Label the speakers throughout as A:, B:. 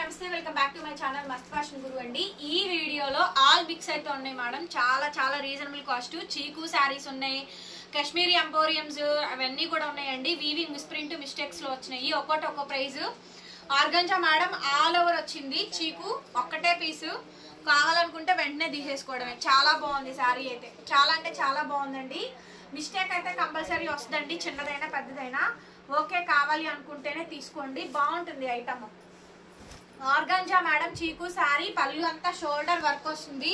A: నమస్తే welcome back to my channel మస్త్ fashion గురు అండి. ఈ వీడియోలో ఆల్ మిక్స్ అయితే ఉన్నాయి మేడం. చాలా రీజనబుల్ కాస్ట్. చీకు శారీస్ ఉన్నాయి, కాశ్మీరీ ఎంపోరియంస్ అవన్నీ కూడా ఉన్నాయండి. వీవింగ్ మిస్ప్రింట్ మిస్టేక్స్ లో వచ్చినాయి. ఒక్కో price. Organza madam all over వచ్చింది. చీకు ఒక్కటే పీసు. కావాలనుకుంటే వెంటనే తీసేసుకోవడమే. చాలా బాగుంది శారీ అయితే. చాలా అంటే చాలా బాగుందండి. మిస్టేక్ అయితే కంపల్సరీ వస్తుందండి, చిన్నదైనా పెద్దదైనా. ఓకే కావాలి అనుకుంటేనే తీసుకోండి, బాగుంటుంది ఐటమ్. ఆర్గంజా మేడం చీకు శారీ. పళ్ళు అంతా షోల్డర్ వర్క్ వస్తుంది.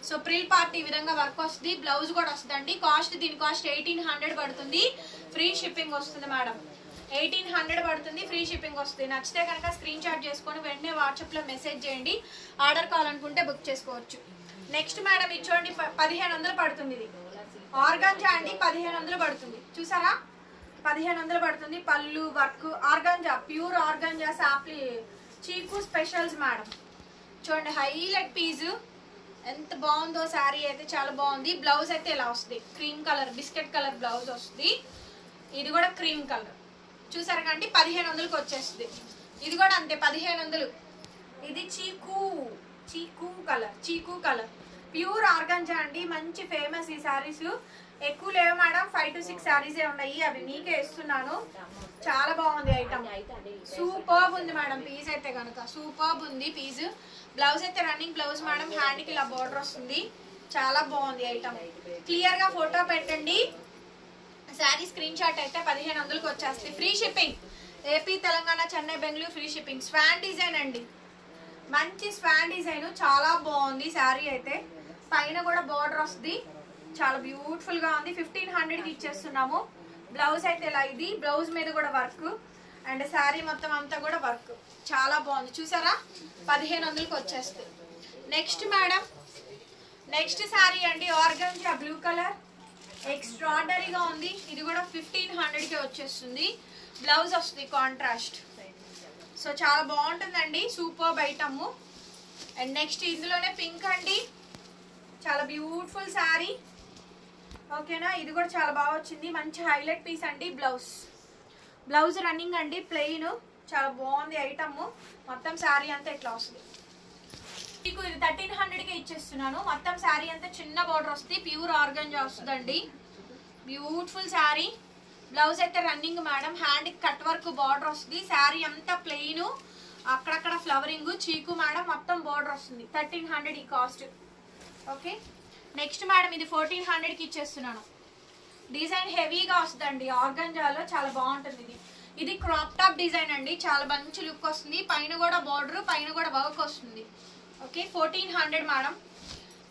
A: సో ప్రిల్ పార్ట్ ఈ విధంగా వర్క్ వస్తుంది. బ్లౌజ్ కూడా వస్తుందండి. దీని కాస్ట్ 1800 పడుతుంది. ఫ్రీ షిప్పింగ్ వస్తుంది మేడం. 1800 పడుతుంది, ఫ్రీ షిప్పింగ్ వస్తుంది. నచ్చితే కనుక స్క్రీన్ షాట్ చేసుకొని వెంటనే వాట్సాప్ లో మెసేజ్ చేయండి. ఆర్డర్ కావాలనుకుంటే బుక్ చేసుకోవచ్చు. నెక్స్ట్ మేడం ఇది చూడండి, 1500 పడుతుంది. ఇది ఆర్గంజా అండి, 1500 పడుతుంది. చూసారా, 1500 పడుతుంది. పళ్ళు వర్క్ ఆర్గంజా, ప్యూర్ ఆర్గంజా సాప్లీ చీకు స్పెషల్స్ మేడం. చూడండి హైలైట్ పీస్ ఎంత బాగుందో శారీ అయితే. చాలా బాగుంది. బ్లౌజ్ అయితే ఇలా వస్తుంది, cream colour biscuit colour blouse వస్తుంది. ఇది కూడా క్రీమ్ కలర్. చూసారు కండి 1500కి వచ్చేస్తుంది. ఇది కూడా అంతే 1500. ఇది చీకు కలర్ ప్యూర్ ఆర్గంజా అండి. మంచి ఫేమస్ ఈ శారీస్. ఎక్కువ లేవు మేడం, 5 to 6 శారీసే ఉన్నాయి. అవి మీకే ఇస్తున్నాను. చాలా బాగుంది ఐటమ్. సూపర్బ్ ఉంది మేడం. పీస్ అయితే కనుక సూపర్బ్ ఉంది పీస్. బ్లౌజ్ అయితే రన్నింగ్ బ్లౌజ్ మేడం. హ్యాండ్ కి ఇలా బోర్డర్ వస్తుంది. చాలా బాగుంది ఐటమ్. క్లియర్ గా ఫోటో పెట్టండి. శారీ స్క్రీన్ షాట్ అయితే 1500కి వచ్చేస్తుంది. Free shipping. AP, Telangana, Chennai, Bengaluru free shipping. Schwann design అండి, మంచి స్వాన్ డిజైన్. చాలా బాగుంది శారీ అయితే. పైన కూడా బోర్డర్ వస్తుంది. చాలా బ్యూటిఫుల్ గా ఉంది. 1500కి ఇచ్చేస్తున్నాము. బ్లౌజ్ అయితే ఇలా. ఇది బ్లౌజ్ మీద కూడా వర్క్ అండ్ శారీ మొత్తం అంతా కూడా వర్క్. చాలా బాగుంది. చూసారా, 1500కి వచ్చేస్తుంది. నెక్స్ట్ మేడం, నెక్స్ట్ శారీ అండి ఆర్గంజా బ్లూ కలర్. ఎక్స్ట్రాడనరీగా ఉంది. ఇది కూడా 1500కే వచ్చేస్తుంది. బ్లౌజ్ వస్తుంది కాంట్రాస్ట్. సో చాలా బాగుంటుందండి. Super item. అండ్ నెక్స్ట్ ఇందులోనే పింక్ అండి. చాలా బ్యూటిఫుల్ శారీ. ఓకేనా, ఇది కూడా చాలా బాగా వచ్చింది. మంచి హైలైట్ పీస్ అండి. బ్లౌజ్ రన్నింగ్ అండి, ప్లెయిన్. చాలా బాగుంది ఐటమ్. మొత్తం శారీ అంతా ఇట్లా వస్తుంది. మీకు ఇది 1300కే ఇచ్చేస్తున్నాను. మొత్తం శారీ అంతా చిన్న బార్డర్ వస్తుంది. ప్యూర్ ఆర్గంజా వస్తుందండి. బ్యూటిఫుల్ శారీ. బ్లౌజ్ అయితే running madam. Hand cut work border వస్తుంది. శారీ అంతా ప్లెయిన్, అక్కడక్కడ ఫ్లవరింగ్. చీకు మేడం మొత్తం బార్డర్ వస్తుంది. 1300 ఈ కాస్ట్. ఓకే, నెక్స్ట్ మేడం ఇది 1400కి ఇచ్చేస్తున్నాను. డిజైన్ హెవీగా వస్తుందండి ఆర్గంజాలో. చాలా బాగుంటుంది. ఇది క్రాప్ టాప్ డిజైన్ అండి. చాలా మంచి లుక్ వస్తుంది. పైన కూడా బార్డర్, పైన కూడా వర్క్ వస్తుంది. Okay, 1400 madam.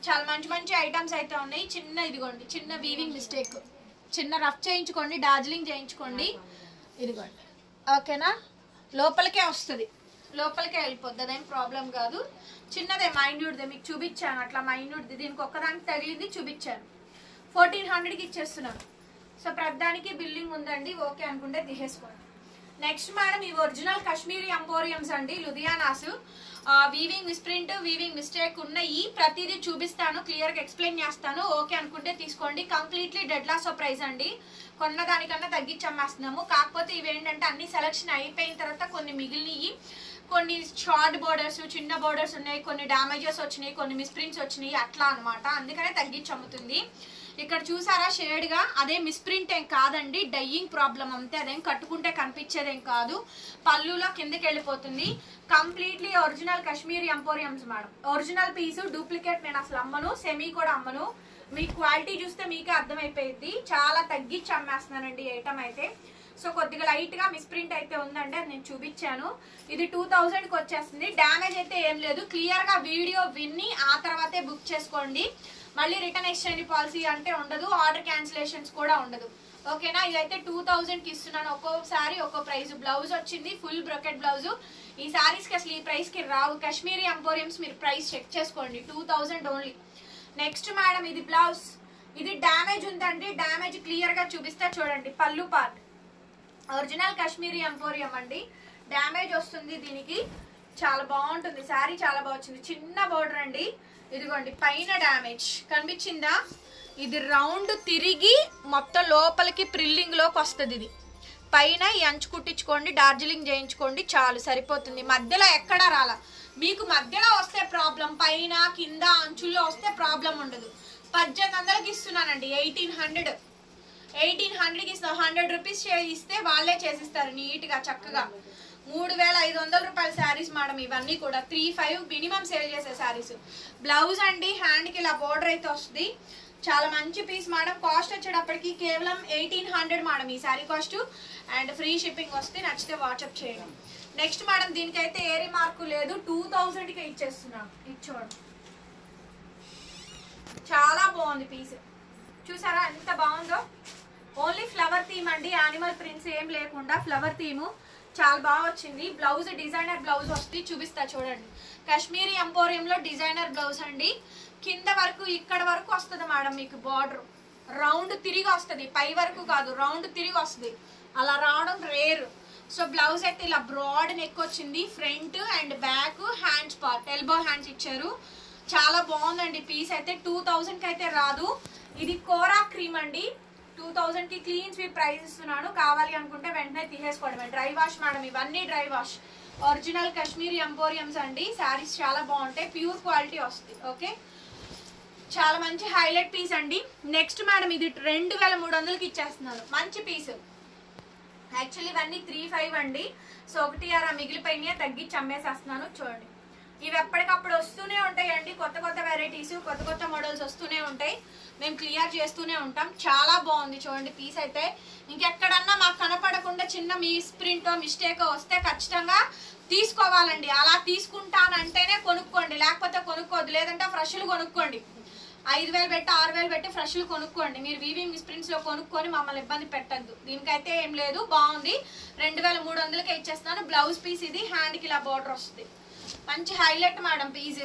A: చాలా మంచి ఐటమ్స్ అయితే ఉన్నాయి. ఇదిగోండి చిన్న వీవింగ్ మిస్టేక్, చిన్న రఫ్ చేయించుకోండి, డార్జిలింగ్ చేయించుకోండి. ఇదిగోండి ఓకేనా, లోపలికే వస్తుంది, లోపలికే వెళ్ళిపోద్ది. అదేం ప్రాబ్లం కాదు. చిన్నదే మైన్యూట్దే మీకు చూపించాను. అట్లా మైన్యూట్ది. దీనికి ఒక్కదానికి తగిలింది చూపించాను. 1400కి ఇచ్చేస్తున్నాను. సో ప్రతిదానికి బిల్లింగ్ ఉందండి. ఓకే అనుకుంటే తీసేసుకోండి. నెక్స్ట్ మేడం ఈ ఒరిజినల్ కాశ్మీరీ ఎంపోరియంస్ అండి, లుధియానాస్. వీవింగ్ మిస్ప్రింట్, వీవింగ్ మిస్టేక్ ఉన్నాయి. ప్రతిదీ చూపిస్తాను, క్లియర్ గా ఎక్స్ప్లెయిన్ చేస్తాను. ఓకే అనుకుంటే తీసుకోండి. కంప్లీట్లీ డెడ్ లాస్ ప్రైస్ అండి. కొన్న దానికన్నా తగ్గించి అమ్మేస్తున్నాము. కాకపోతే ఇవేంటంటే అన్ని సెలక్షన్ అయిపోయిన తర్వాత కొన్ని మిగిలినవి, కొన్ని షార్ట్ బోర్డర్స్, చిన్న బోర్డర్స్ ఉన్నాయి, కొన్ని డ్యామేజెస్ వచ్చినాయి, కొన్ని మిస్ప్రింట్స్ వచ్చినాయి, అట్లా అనమాట. అందుకనే తగ్గించి అమ్ముతుంది. ఇక్కడ చూసారా షేడ్ గా, అదే మిస్ప్రింట్ ఏం కాదండి, డైయింగ్ ప్రాబ్లం అంతే. అదేం కట్టుకుంటే కనిపించేదేం కాదు. పళ్ళులో కిందకి వెళ్ళిపోతుంది. Completely original Kashmiri emporiums madam. Original piece, duplicate నేను అసలు అమ్మను, సెమీ కూడా అమ్మను. మీ క్వాలిటీ చూస్తే మీకే అర్థమైపోయింది. చాలా తగ్గించి అమ్మేస్తున్నానండి ఐటమ్ అయితే. సో కొద్దిగా లైట్ గా మిస్ప్రింట్ అయితే ఉందండి, అది నేను చూపించాను. ఇది 2000కి వచ్చేస్తుంది. డ్యామేజ్ అయితే ఏం లేదు. క్లియర్ గా వీడియో విని ఆ తర్వాతే బుక్ చేసుకోండి. మళ్ళీ రిటర్న్ ఎక్స్చేంజ్ పాలసీ అంటే ఉండదు. ఆర్డర్ క్యాన్సిలేషన్స్ కూడా ఉండదు. ఓకేనా, ఇదైతే 2000కి ఇస్తున్నాను. ఒక్కోసారి ఒక్కో ప్రైస్. బ్లౌజ్ వచ్చింది ఫుల్ బ్రొకెట్ బ్లౌజ్. ఈ శారీస్ కి అసలు ఈ ప్రైస్ కి రావు. కాశ్మీరీ ఎంపోరియంస్ మీరు ప్రైస్ చెక్ చేసుకోండి. 2000 ఓన్లీ. నెక్స్ట్ మేడం ఇది బ్లౌజ్. ఇది డ్యామేజ్ ఉందండి. డ్యామేజ్ క్లియర్ గా చూపిస్తే చూడండి. పళ్ళు పార్ట్ ఒరిజినల్ కాశ్మీరీ ఎంపోరియం అండి. డ్యామేజ్ వస్తుంది దీనికి. చాలా బాగుంటుంది శారీ. చాలా బాగుంది. చిన్న బోర్డర్ అండి. ఇదిగోండి పైన డ్యామేజ్ కనిపించిందా. ఇది రౌండ్ తిరిగి మొత్తం లోపలికి ప్రిల్లింగ్ లోకి వస్తుంది. ఇది పైన ఈ అంచు కుట్టించుకోండి, డార్జిలింగ్ చేయించుకోండి, చాలు సరిపోతుంది. మధ్యలో ఎక్కడా రాలా. మీకు మధ్యలో వస్తే ప్రాబ్లం, పైన కింద అంచుల్లో వస్తే ప్రాబ్లం ఉండదు. 1800కి ఇస్తున్నానండి. 1800కి ఇస్తాం. 100 రూపీస్ ఇస్తే వాళ్ళే చేసిస్తారు నీట్గా చక్కగా. 3500 రూపాయల శారీస్ మేడం ఇవన్నీ కూడా. 3-5 మినిమం సేల్ చేసే శారీస్. బ్లౌజ్ అండి హ్యాండ్కి ఇలా బోర్డర్ అయితే వస్తుంది. చాలా మంచి పీస్ మేడం. కాస్ట్ వచ్చేటప్పటికి కేవలం 1800 మేడం ఈ sari cost. And free shipping వస్తే నచ్చితే వాట్సాప్ చేయండి. నెక్స్ట్ మేడం దీనికైతే ఏ రిమార్కు లేదు, 2000కి ఇచ్చేస్తున్నాను. ఇచ్చోండి, చాలా బాగుంది పీస్. చూసారా ఎంత బాగుందో. ఓన్లీ ఫ్లవర్ థీమ్ అండి, యానిమల్ ప్రింట్స్ ఏం లేకుండా ఫ్లవర్ థీము. చాలా బాగా వచ్చింది. బ్లౌజ్ డిజైనర్ బ్లౌజ్ వస్తుంది, చూపిస్తా చూడండి. కాశ్మీరీ ఎంపోరియంలో డిజైనర్ బ్లౌజ్ అండి. కింద వరకు ఇక్కడ వరకు వస్తుంది మేడం మీకు బార్డర్. రౌండ్ తిరిగి వస్తుంది, పై వరకు కాదు, రౌండ్ తిరిగి వస్తుంది. అలా రావడం రేర్. సో బ్లౌజ్ అయితే ఇలా బ్రాడ్ నెక్ వచ్చింది. Front and back hands part elbow hands ఇచ్చారు. చాలా బాగుందండి పీస్ అయితే. 2000కి అయితే రాదు. ఇది కోరా క్రీమ్ అండి. 2000కి క్లీన్ స్వీప్ ప్రైస్ ఇస్తున్నాను. కావాలి అనుకుంటే వెంటనే తీసేసుకోవడమే. డ్రై వాష్ మేడం ఇవన్నీ డ్రై వాష్. ఒరిజినల్ కాశ్మీరీ ఎంపోరియంస్ అండి. శారీస్ చాలా బాగుంటాయి, ప్యూర్ క్వాలిటీ వస్తుంది. ఓకే, చాలా మంచి హైలైట్ పీస్ అండి. నెక్స్ట్ మేడం ఇది 2300కి ఇచ్చేస్తున్నాను. మంచి పీస్. యాక్చువల్లీ ఇవన్నీ 3-5 అండి. సో 1 మిగిలిపోయినాయి, తగ్గించి అమ్మేసేస్తున్నాను. చూడండి, ఇవి ఎప్పటికప్పుడు వస్తూనే ఉంటాయండి. కొత్త కొత్త వెరైటీస్, కొత్త కొత్త మోడల్స్ వస్తూనే ఉంటాయి. మేము క్లియర్ చేస్తూనే ఉంటాం. చాలా బాగుంది చూడండి పీస్ అయితే. ఇంకెక్కడన్నా మాకు కనపడకుండా చిన్న మిస్ప్రింటో మిస్టేకో వస్తే ఖచ్చితంగా తీసుకోవాలండి. అలా తీసుకుంటానంటేనే కొనుక్కోండి, లేకపోతే కొనుక్కోవద్దు. లేదంటే ఫ్రెష్లు కొనుక్కోండి. 5000 పెట్టి 6000 పెట్టి ఫ్రెష్లు కొనుక్కోండి. మీరు వీవింగ్ మిస్ప్రింట్స్లో కొనుక్కొని మమ్మల్ని ఇబ్బంది పెట్టద్దు. దీనికైతే ఏం లేదు, బాగుంది. 2300కే ఇచ్చేస్తాను. బ్లౌజ్ పీస్ ఇది, హ్యాండ్కి ఇలా బార్డర్ వస్తుంది. మంచి highlight madam piece.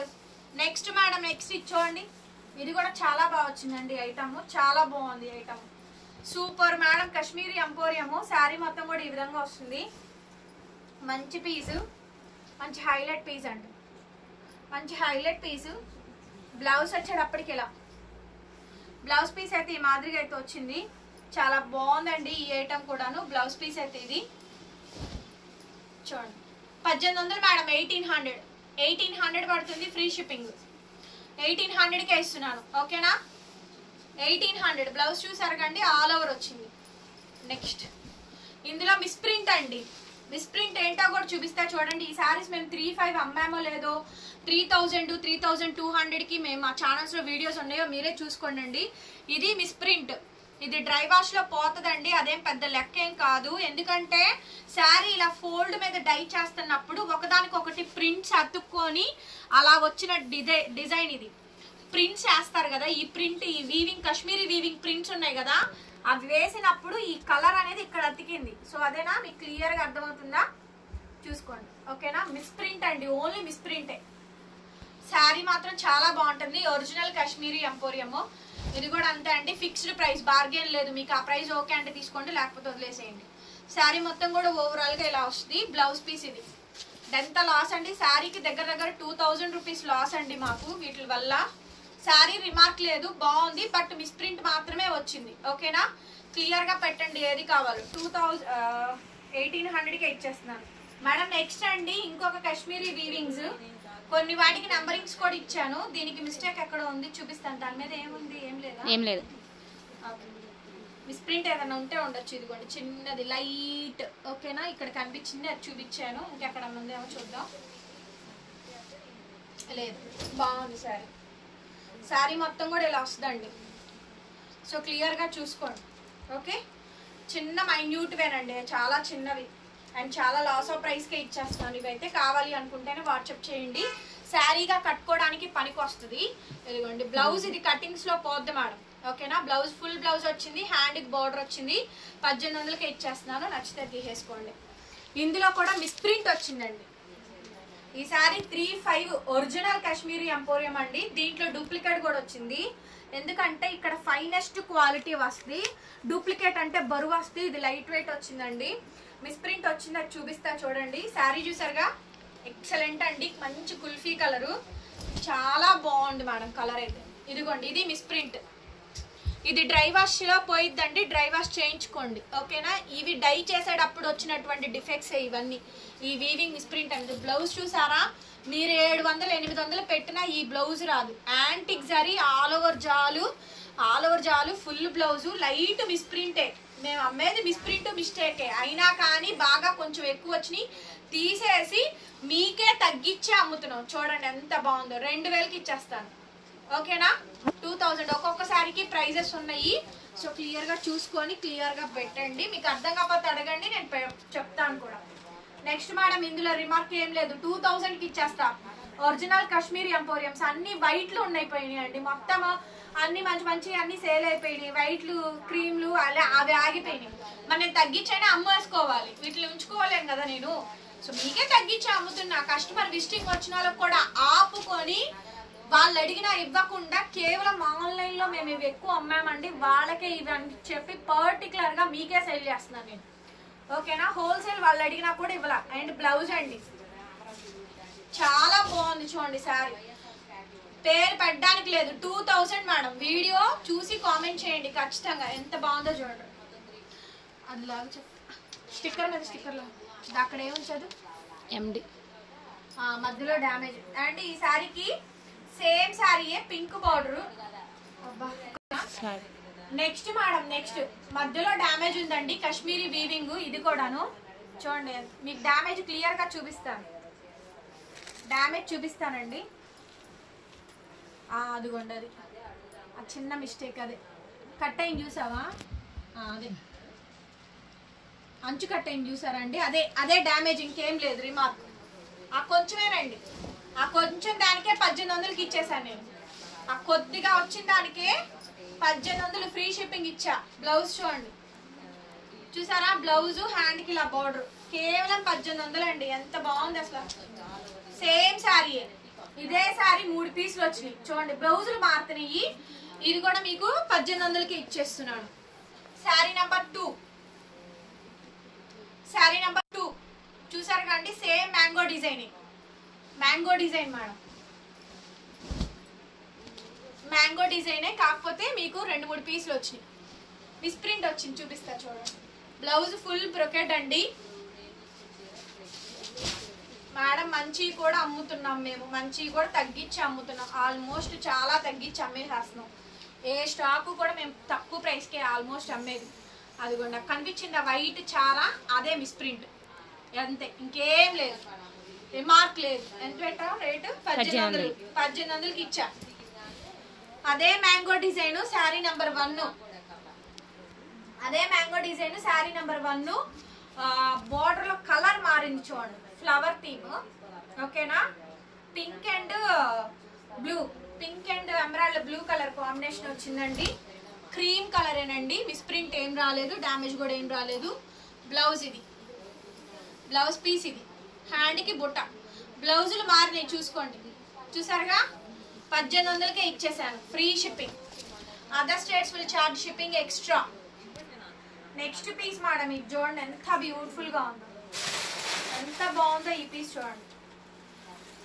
A: Next madam next ఇచ్చోండి. ఇది కూడా చాలా బాగా వచ్చిందండి ఐటమ్. చాలా బాగుంది item, super madam. Kashmiri emporium sari మొత్తం కూడా ఈ విధంగా వస్తుంది. మంచి పీసు, మంచి హైలైట్ పీస్ అండి. మంచి హైలైట్ పీసు. బ్లౌజ్ వచ్చేటప్పటికి ఇలా బ్లౌజ్ పీస్ అయితే ఈ మాదిరిగా అయితే వచ్చింది. చాలా బాగుందండి ఈ ఐటమ్ కూడాను. బ్లౌజ్ పీస్ అయితే ఇది చూడండి. 1800 మేడం. 1800 పడుతుంది. Free shipping. 1800కే ఇస్తున్నాను. ఓకేనా, 1800. బ్లౌజ్ చూసారు కండి, ఆల్ ఓవర్ వచ్చింది. నెక్స్ట్ ఇందులో మిస్ప్రింట్ అండి. మిస్ప్రింట్ ఏంటో కూడా చూపిస్తా చూడండి. ఈ శారీస్ మేము 3-5 అమ్మామో లేదో, 3000 3200కి మేము మా ఛానల్స్లో వీడియోస్ ఉన్నాయో మీరే చూసుకోండి. ఇది మిస్ప్రింట్. ఇది డ్రై వాష్లో పోతుందండి. అదేం పెద్ద లెక్క ఏం కాదు. ఎందుకంటే శారీ ఇలా ఫోల్డ్ మీద డై చేస్తున్నప్పుడు ఒకదానికొకటి ప్రింట్స్ అతుక్కొని అలా వచ్చిన డిజైన్ ఇది. ప్రింట్స్ వేస్తారు కదా, ఈ ప్రింట్, ఈ వీవింగ్ కాశ్మీరీ వీవింగ్ ప్రింట్స్ ఉన్నాయి కదా, అవి వేసినప్పుడు ఈ కలర్ అనేది ఇక్కడ అతికింది. సో అదేనా, మీకు క్లియర్గా అర్థమవుతుందా? చూసుకోండి. ఓకేనా, మిస్ప్రింట్ అండి, ఓన్లీ మిస్ప్రింటే. శారీ మాత్రం చాలా బాగుంటుంది. Original Kashmiri emporium. ఇది కూడా అంతే అండి, ఫిక్స్డ్ ప్రైస్, బార్గెన్ లేదు. మీకు ఆ ప్రైస్ ఓకే అంటే తీసుకోండి, లేకపోతే వదిలేసేయండి. శారీ మొత్తం కూడా ఓవరాల్గా ఇలా వస్తుంది. బ్లౌజ్ పీస్ ఇది. ఎంత లాస్ అండి శారీకి, దగ్గర 2000 రూపీస్ లాస్ అండి మాకు వీటి వల్ల. శారీ రిమార్క్ లేదు, బాగుంది, బట్ మిస్ప్రింట్ మాత్రమే వచ్చింది. ఓకేనా, క్లియర్గా పెట్టండి ఏది కావాలో. 1800కే ఇచ్చేస్తున్నాను మేడం. నెక్స్ట్ అండి ఇంకొక కాశ్మీరీ వీవింగ్స్. కొన్ని వాటికి నంబరింగ్స్ కూడా ఇచ్చాను. దీనికి మిస్టేక్ ఎక్కడ ఉంది చూపిస్తాను. దాని మీద ఏముంది, ఏం లేదా, ఏం లేదు. మిస్ప్రింట్ ఏదైనా ఉంటే ఉండొచ్చు. ఇదిగోండి చిన్నది లైట్. ఓకేనా, ఇక్కడ కనిపించింది, అది చూపించాను. ఇంకెక్కడ ఉందేమో చూద్దాం. లేదు, బాగుంది శారీ. శారీ మొత్తం కూడా ఇలా వస్తుందండి. సో క్లియర్గా చూసుకోండి. ఓకే, చిన్న మైన్యూట్ వేనండి, చాలా చిన్నవి. అండ్ చాలా లాస్ ఆఫ్ ప్రైస్కే ఇచ్చేస్తున్నాను. ఇవైతే కావాలి అనుకుంటేనే వాట్సాప్ చేయండి. శారీగా కట్టుకోవడానికి పనికి వస్తుంది. ఇదిగోండి బ్లౌజ్, ఇది కటింగ్స్లో పోద్ది మేడం. ఓకేనా, బ్లౌజ్ ఫుల్ బ్లౌజ్ వచ్చింది, హ్యాండ్కి బార్డర్ వచ్చింది. 1800కే ఇచ్చేస్తున్నాను, నచ్చితే తీసేసుకోండి. ఇందులో కూడా మిస్ప్రింట్ వచ్చిందండి. ఈ శారీ 3-5 ఒరిజినల్ కాశ్మీరీ ఎంపోరియం అండి. దీంట్లో డూప్లికేట్ కూడా వచ్చింది. ఎందుకంటే ఇక్కడ ఫైనెస్ట్ క్వాలిటీ వస్తుంది, డూప్లికేట్ అంటే బరువు వస్తుంది. ఇది లైట్ వెయిట్ వచ్చిందండి. మిస్ప్రింట్ వచ్చింది, అది చూపిస్తా చూడండి. శారీ చూసారుగా, ఎక్సలెంట్ అండి. మంచి కుల్ఫీ కలరు, చాలా బాగుంది మేడం కలర్ అయితే. ఇదిగోండి, ఇది మిస్ప్రింట్. ఇది డ్రై వాష్ లో పోయిద్దండి, డ్రై వాష్ చేయించుకోండి ఓకేనా. ఇవి డై చేసేటప్పుడు వచ్చినటువంటి డిఫెక్ట్స్ ఇవన్నీ. ఈ వీవింగ్ మిస్ప్రింట్ అనేది బ్లౌజ్ చూసారా, మీరు 700-800 పెట్టినా ఈ బ్లౌజ్ రాదు. యాంటిక్ జరీ ఆల్ ఓవర్ జాలు ఫుల్ బ్లౌజు. లైట్ మిస్ప్రింటే, మేము అమ్మేది మిస్ప్రింట్ మిస్టేకే అయినా కానీ బాగా కొంచెం ఎక్కువ వచ్చినాయి తీసేసి మీకే తగ్గించి అమ్ముతున్నాం. చూడండి ఎంత బాగుందో, 2000కి ఇచ్చేస్తాను ఓకేనా. 2000 ఒక్కొక్కసారికి ప్రైజెస్ ఉన్నాయి. సో క్లియర్గా చూసుకొని క్లియర్గా పెట్టండి. మీకు అర్థం కాకపోతే అడగండి, నేను చెప్తాను కూడా. నెక్స్ట్ మేడం ఇందులో రిమార్క్ ఏం లేదు, 2000కి ఇచ్చేస్తా. ఒరిజినల్ కాశ్మీరీ ఎంపోరియంస్ అన్ని వైట్లు అయిపోయినాయి అండి. మొత్తం అన్ని మంచి అన్ని సేల్ అయిపోయినాయి. వైట్లు క్రీమ్లు అలా అవి ఆగిపోయినాయి. మరి నేను తగ్గించైనా అమ్మేసుకోవాలి, వీటిని ఉంచుకోలేను కదా నేను. సో మీకే తగ్గించి అమ్ముతున్నా. కస్టమర్ విజిటింగ్ వచ్చిన వాళ్ళకి కూడా ఆపుకొని వాళ్ళు అడిగినా ఇవ్వకుండా కేవలం ఆన్లైన్ లో మేము ఇవి ఎక్కువ అమ్మామండి వాళ్ళకే ఇవి అని చెప్పి పర్టికులర్ గా మీకే సేల్ చేస్తున్నాను నేను ఓకేనా. హోల్సేల్ వాళ్ళు అడిగినా కూడా ఇవ్వాల. అండ్ బ్లౌజ్ అండి చాలా బాగుంది చూడండి శారీ, పేరు పెట్టడానికి లేదు. 2000 మేడం. వీడియో చూసి కామెంట్ చేయండి ఖచ్చితంగా ఎంత బాగుందో చూడండి. అది లాగా స్టిక్కర్ మీద స్టిక్కర్లో అక్కడ ఏముంచదు ఎండి మధ్యలో డ్యామేజ్. అండ్ ఈ శారీకి సేమ్ శారీయే pink border. Next madam next మధ్యలో డ్యామేజ్ ఉందండి, కాశ్మీరీ వీవింగ్. ఇది కూడాను చూడండి, మీకు డ్యామేజ్ క్లియర్ గా చూపిస్తాను. డ్యామేజ్ చూపిస్తానండి. అదిగోండి, అది ఆ చిన్న మిస్టేక్, అదే కట్ అయింది చూసావా, అదే అంచు కట్ అయింది చూసారండి, అదే డ్యామేజ్, ఇంకేం లేదు రిమార్క్. ఆ కొంచెమేనండి, ఆ కొంచెం దానికే 1800కి ఇచ్చేసాను నేను. ఆ కొద్దిగా వచ్చిన దానికే 1800 ఫ్రీ షిప్పింగ్ ఇచ్చా. బ్లౌజ్ చూడండి చూసారా, బ్లౌజ్ హ్యాండ్కి ఇలా బార్డర్ కేవలం 1800 అండి. ఎంత బాగుంది అసలు. సేమ్ శారీ, ఇదే శారీ 3 పీసులు వచ్చినాయి చూడండి. బ్లౌజులు మారుతున్నాయి. ఇది కూడా మీకు 1800కి ఇచ్చేస్తున్నాను. శారీ నెంబర్ 2, శారీ నెంబర్ 2 చూసారు కండి. Same mango design, mango design madam, mango డిజైనే కాకపోతే మీకు 2-3 పీసులు వచ్చినాయి. మిస్ప్రింట్ వచ్చింది చూపిస్తా చూడండి. బ్లౌజ్ ఫుల్ బ్రొకెట్ అండి మేడం. మంచి కూడా అమ్ముతున్నాం మేము, మంచి కూడా తగ్గించి అమ్ముతున్నాం. ఆల్మోస్ట్ చాలా తగ్గించి అమ్మేసేస్తున్నాం. ఏ స్టాకు కూడా మేము తక్కువ ప్రైస్కే ఆల్మోస్ట్ అమ్మేది. అదిగోండి నాకు కనిపించింది వైట్ చాలా, అదే మిస్ప్రింట్ అంతే, ఇంకేం లేదు, రిమార్క్ లేదు. ఎంత పెట్టాం రేటు? 1800కి ఇచ్చా. అదే మ్యాంగో డిజైన్ శారీ నెంబర్ 1, అదే mango design sari number 1. Border లో కలర్ మారింది చూడండి, ఫ్లవర్ థీమ్ ఓకేనా. Pink and blue, pink and emerald blue colour combination వచ్చిందండి. క్రీమ్ కలర్ ఏనండి, మిస్ప్రింట్ ఏం రాలేదు, డ్యామేజ్ కూడా ఏం రాలేదు. బ్లౌజ్ ఇది, బ్లౌజ్ పీస్ ఇది, హ్యాండ్కి బుట్ట. బ్లౌజులు మారినాయి చూసుకోండి, చూసారుగా. 1800కే ఇచ్చేసాను, free shipping. Other states will charge shipping extra. Next piece madam ఇది చూడండి, ఎంత బ్యూటిఫుల్ గా ఉందో, ఎంత బాగుందో ఈ పీస్ చూడండి.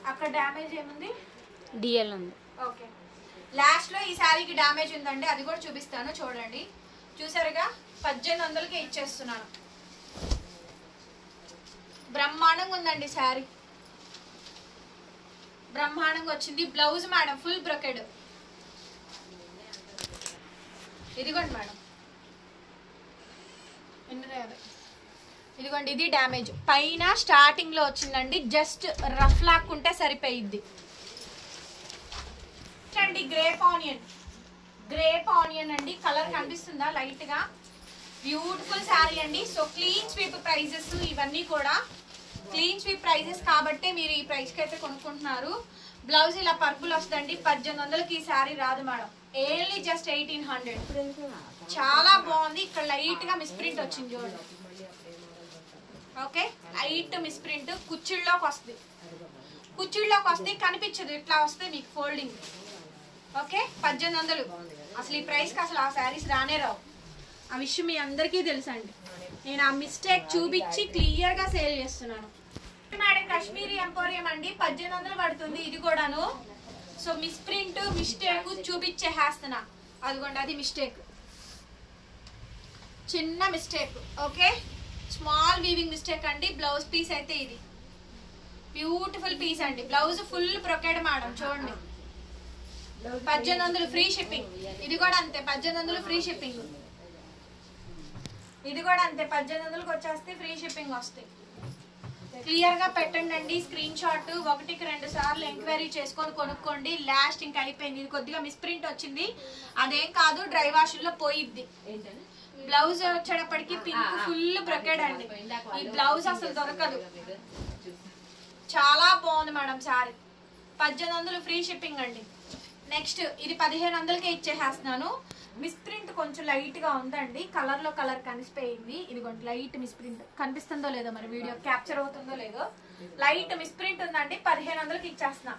A: అక్కడ డ్యామేజ్ ఏముంది?
B: డిఎల్ ఉంది.
A: ఓకే, లాస్ట్ లో ఈ శారీకి డ్యామేజ్ ఉందండి, అది కూడా చూపిస్తాను చూడండి. చూసారుగా, 1800కే ఇచ్చేస్తున్నాను. బ్రహ్మాండంగా ఉందండి శారీ, బ్రహ్మాండంగా వచ్చింది. Blouse madam full brocade. ఇదిగోండి మేడం, ఇదిగోండి, ఇది డ్యామేజ్ పైన స్టార్టింగ్ లో వచ్చిందండి. జస్ట్ రఫ్ లాక్కుంటే సరిపోయిద్ది అండి. గ్రేప్ ఆనియన్, గ్రేప్ ఆనియన్ అండి, కలర్ కనిపిస్తుందా లైట్ గా? బ్యూటిఫుల్ శారీ అండి. సో క్లీన్ స్వీప్ ప్రైజెస్ ఇవన్నీ కూడా క్లీన్ స్వీప్ ప్రైజెస్ కాబట్టి మీరు ఈ ప్రైస్ కి అయితే కొనుక్కుంటున్నారు. బ్లౌజ్ ఇలా పర్పుల్ వస్తుందండి. 1800కి ఈ శారీ రాదు మేడం, ఓన్లీ జస్ట్ 1800. చాలా బాగుంది. ఇక్కడ లైట్ గా మిస్ప్రింట్ వచ్చింది చూడండి. ఓకే, లైట్ మిస్ప్రింట్ కుచ్చిళ్ళలోకి వస్తుంది, కుచ్చిళ్ళలోకి వస్తే కనిపించదు, ఇట్లా వస్తే మీకు ఫోల్డింగ్. ఓకే, 1800 అసలు ఈ ప్రైస్ కి అసలు ఆ శారీస్ రానే రావు. ఆ విషయం మీ అందరికీ తెలుసండి. నేను ఆ మిస్టేక్ చూపించి క్లియర్ గా సేల్ చేస్తున్నాను మేడం. కాశ్మీరీ ఎంపోరియం అండి, 1800 పడుతుంది ఇది కూడాను. సో మిస్ప్రింట్ మిస్టేక్ చూపించేస్తున్నా, అదిగోండి అది మిస్టేక్. చిన్న mistake, okay, small weaving mistake అండి. బ్లౌజ్ పీస్ అయితే ఇది బ్యూటిఫుల్ పీస్ అండి. బ్లౌజ్ ఫుల్ బ్రొకెడ్ మేడం, చూడండి. 1800 ఫ్రీ షిప్పింగ్. ఇది కూడా అంతే 1800 ఫ్రీ షిప్పింగ్. ఇది కూడా అంతే 1800కి వచ్చేస్తే ఫ్రీ షిప్పింగ్ వస్తాయి. క్లియర్ గా పెట్టండి అండి స్క్రీన్ షాట్. 1కి 2 సార్లు ఎంక్వైరీ చేసుకొని కొనుక్కోండి. లాస్ట్ ఇంకా అయిపోయింది. ఇది కొద్దిగా మిస్ప్రింట్ వచ్చింది, అదేం కాదు, డ్రై వాష్ లో పోయిద్ది. బ్లౌజ్ వచ్చేటప్పటికి పింక్ ఫుల్ బ్రొకెడ్ అండి. ఈ బ్లౌజ్ అసలు దొరకదు, చాలా బాగుంది మేడం సారీ. 1800 ఫ్రీ షిప్పింగ్ అండి. నెక్స్ట్ ఇది 1500కే ఇచ్చేసేస్తున్నాను. మిస్ప్రింట్ కొంచెం లైట్ గా ఉందండి, కలర్ లో కలర్ కలిసిపోయింది. ఇదిగోండి లైట్ మిస్ప్రింట్, కనిపిస్తుందో లేదో మరి వీడియో క్యాప్చర్ అవుతుందో లేదో, లైట్ మిస్ప్రింట్ ఉందండి. 1500కి ఇచ్చేస్తున్నా.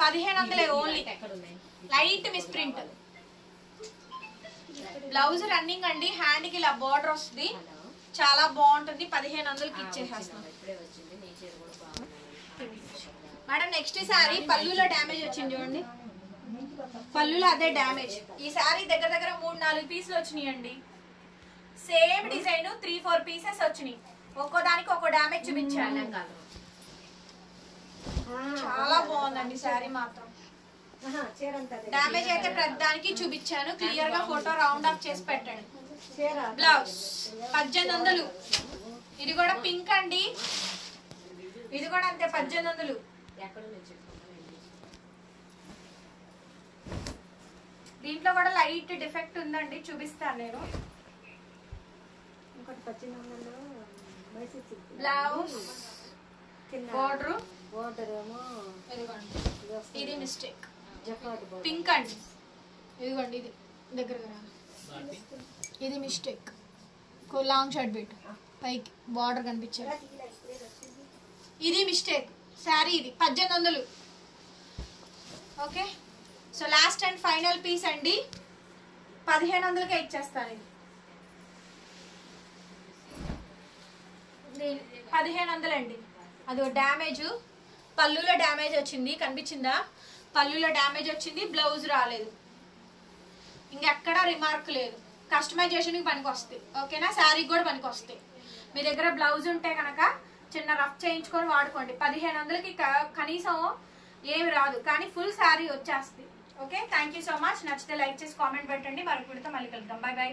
A: 1500 only, light misprint. Blouse running అండి, హ్యాండ్ కి ఇలా బార్డర్ వస్తుంది, చాలా బాగుంటుంది. 1500కి ఇచ్చేసేస్తున్నాం మేడం. నెక్స్ట్ సారీ పళ్ళులో డ్యామేజ్ వచ్చింది చూడండి, పళ్ళులో అదే డ్యామేజ్. ఈ సారీ దగ్గర దగ్గర 3-4 పీసులు వచ్చినాయండి. సేమ్ డిజైన్ 3-4 పీసెస్ వచ్చినాయి. ఒక్కో దానికి ఒక్కో డ్యామేజ్ చూపించాను. చాలా బాగుందండి సారీ మాత్రం. డ్యామేజ్ అయితే ప్రతిదానికి చూపించాను. క్లియర్ గా ఫోటో రౌండ్ ఆఫ్ చేసి పెట్టండి. బ్లౌజ్ 1800. ఇది కూడా పింక్ అండి, ఇది కూడా అంతే 1800. దీంట్లో కూడా లైట్ డిఫెక్ట్ ఉందండి, చూపిస్తాను నేను. బ్లౌజ్ బోర్డర్ ఇది మిస్టేక్, పింక్ అండి. ఇదిగోండి ఇది దగ్గర ఇది మిస్టేక్. లాంగ్ షర్ట్ బిట్ పైకి బార్డర్ కనిపించారు, ఇది మిస్టేక్. శారీ ఇది 1800. Okay, so last and final piece అండి. 1500కే ఇచ్చేస్తాను. ఇది 1500 అండి. అది డ్యామేజ్, పళ్ళులో డ్యామేజ్ వచ్చింది, కనిపించిందా? పళ్ళులో డ్యామేజ్ వచ్చింది, బ్లౌజ్ రాలేదు, ఇంకెక్కడా రిమార్క్ లేదు. కస్టమైజేషన్కి పనికి వస్తాయి, ఓకేనా? శారీకి కూడా పనికి వస్తాయి. మీ దగ్గర బ్లౌజ్ ఉంటే కనుక చిన్న రఫ్ చేయించుకొని వాడుకోండి. 1500కి కనీసం ఏమి రాదు, కానీ ఫుల్ శారీ వచ్చేస్తుంది. Okay, thank you so much. నచ్చితే లైక్ చేసి కామెంట్ పెట్టండి. మరొక వీడియోతో మళ్ళీ కలుద్దాం. Bye bye.